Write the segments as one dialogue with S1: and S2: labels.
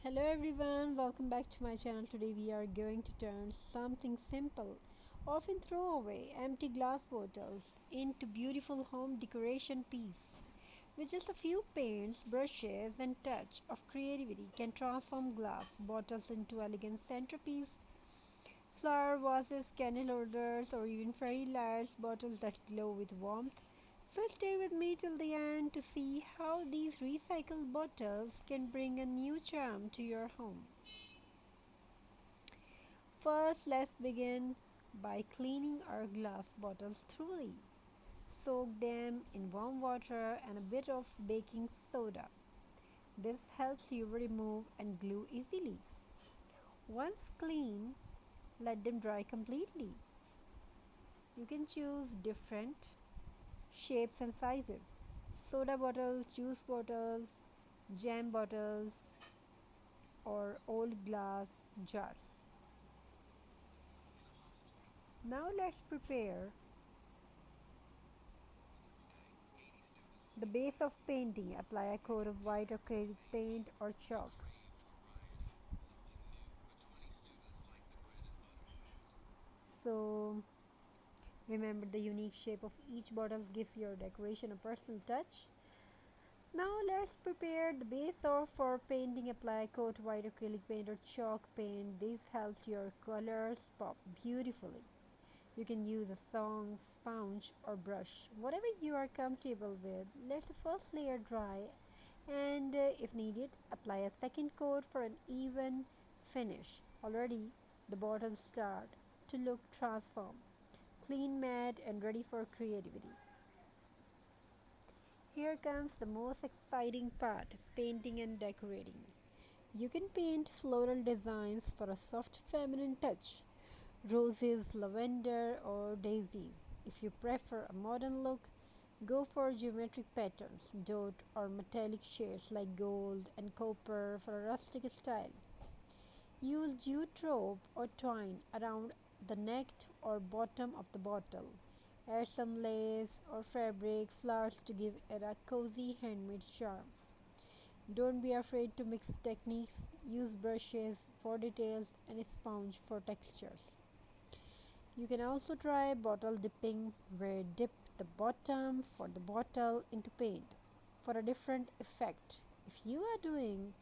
S1: Hello everyone, welcome back to my channel. Today we are going to turn something simple, often throw away empty glass bottles into beautiful home decoration piece. With just a few paints, brushes and touch of creativity can transform glass bottles into elegant centerpiece, flower vases, candle holders or even fairy lights bottles that glow with warmth. So stay with me till the end to see how these recycled bottles can bring a new charm to your home. First, let's begin by cleaning our glass bottles thoroughly. Soak them in warm water and a bit of baking soda. This helps you remove and glue easily. Once clean, let them dry completely. You can choose different shapes and sizes: soda bottles, juice bottles, jam bottles, or old glass jars. Now let's prepare the base of painting. Apply a coat of white acrylic paint or chalk. So remember, the unique shape of each bottle gives your decoration a personal touch. Now let's prepare the base of for painting. Apply coat white acrylic paint or chalk paint. This helps your colors pop beautifully. You can use a song, sponge or brush, whatever you are comfortable with. Let the first layer dry and if needed, apply a second coat for an even finish. Already the bottles start to look transformed, clean, matte and ready for creativity. Here comes the most exciting part: painting and decorating. You can paint floral designs for a soft feminine touch: roses, lavender, or daisies. If you prefer a modern look, go for geometric patterns, dot or metallic shades like gold and copper for a rustic style. Use jute rope or twine around the neck or bottom of the bottle. Add some lace or fabric flowers to give it a cozy handmade charm. Don't be afraid to mix techniques. Use brushes for details and a sponge for textures. You can also try bottle dipping, where dip the bottom for the bottle into paint for a different effect. If you are doing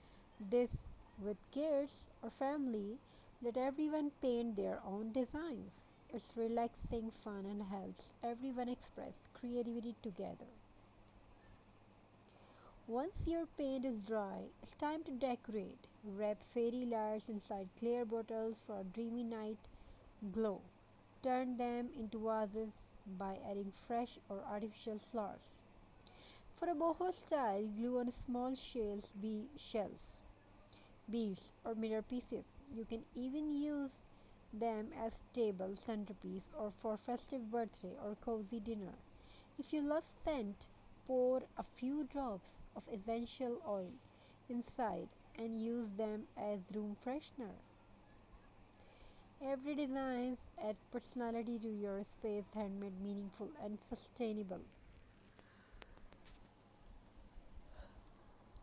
S1: this with kids or family, let everyone paint their own designs. It's relaxing, fun, and helps everyone express creativity together. Once your paint is dry, it's time to decorate. Wrap fairy lights inside clear bottles for a dreamy night glow. Turn them into vases by adding fresh or artificial flowers. For a boho style, glue on small shells, beads, or mirror pieces. You can even use them as table centerpiece or for festive birthday or cozy dinner. If you love scent, pour a few drops of essential oil inside and use them as room freshener. Every design adds personality to your space, handmade, meaningful, and sustainable.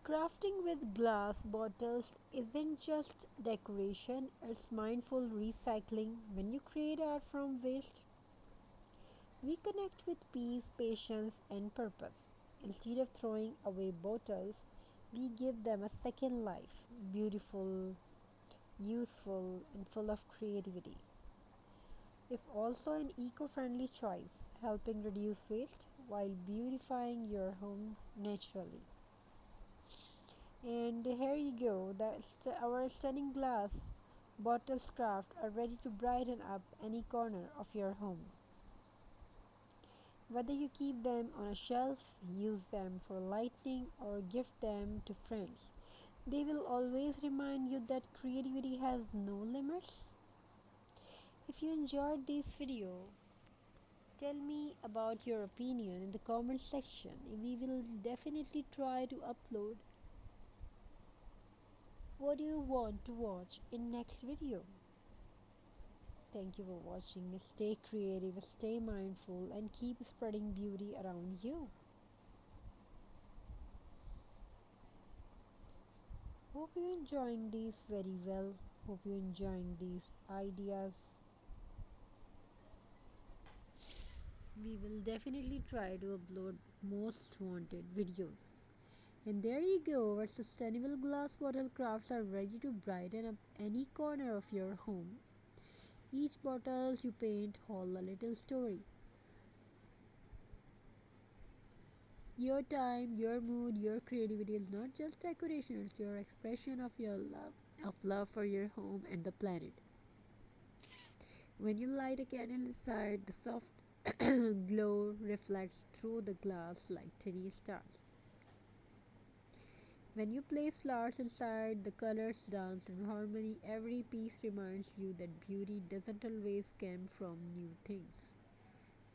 S1: Crafting with glass bottles isn't just decoration, it's mindful recycling. When you create art from waste, we connect with peace, patience, and purpose. Instead of throwing away bottles, we give them a second life, beautiful, useful, and full of creativity. If also an eco-friendly choice, helping reduce waste while beautifying your home naturally. And here you go, our stunning glass bottles craft are ready to brighten up any corner of your home. Whether you keep them on a shelf, use them for lighting, or gift them to friends, they will always remind you that creativity has no limits. If you enjoyed this video, tell me about your opinion in the comment section. We will definitely try to upload what you want to watch in next video. Thank you for watching. Stay creative, stay mindful, and keep spreading beauty around you. Hope you're enjoying these very well. Hope you're enjoying these ideas. We will definitely try to upload most wanted videos. And there you go, our sustainable glass bottle crafts are ready to brighten up any corner of your home. Each bottle you paint holds a little story. Your time, your mood, your creativity is not just decoration, it's your expression of love for your home and the planet. When you light a candle inside, the soft glow reflects through the glass like tiny stars. When you place flowers inside, the colors dance in harmony. Every piece reminds you that beauty doesn't always come from new things.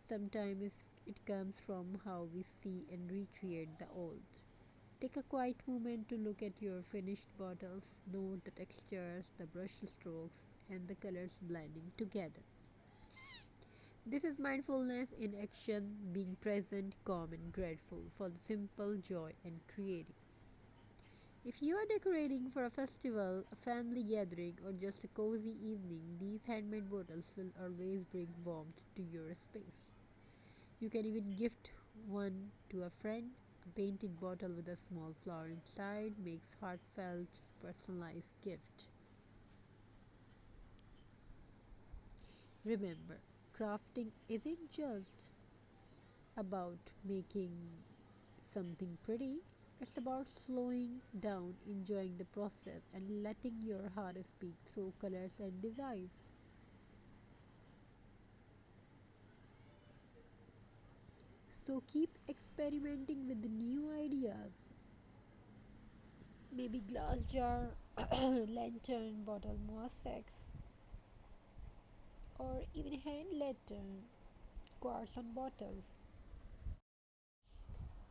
S1: Sometimes it comes from how we see and recreate the old. Take a quiet moment to look at your finished bottles. Note the textures, the brush strokes, and the colors blending together. This is mindfulness in action, being present, calm, and grateful for the simple joy and creating. If you are decorating for a festival, a family gathering, or just a cozy evening, these handmade bottles will always bring warmth to your space. You can even gift one to a friend. A painted bottle with a small flower inside makes heartfelt, personalized gift. Remember, crafting isn't just about making something pretty. It's about slowing down, enjoying the process, and letting your heart speak through colors and designs. So keep experimenting with the new ideas. Maybe glass jar, lantern, bottle mosaics, or even hand lantern, quartz on bottles.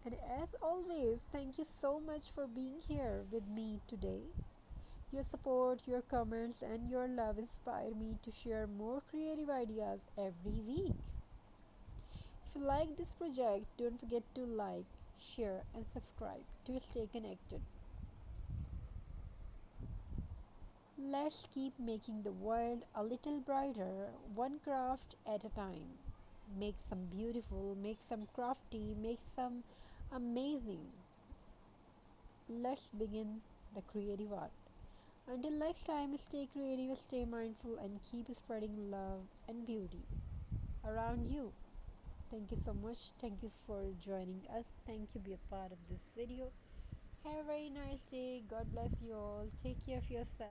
S1: And as always, thank you so much for being here with me today. Your support, your comments, and your love inspire me to share more creative ideas every week. If you like this project, don't forget to like, share, and subscribe to stay connected. Let's keep making the world a little brighter, one craft at a time. Make some beautiful, make some crafty, make some amazing. Let's begin the creative art. Until next time, stay creative, stay mindful, and keep spreading love and beauty around you. Thank you so much. Thank you for joining us. Thank you be a part of this video. Have a very nice day. God bless you all. Take care of yourself.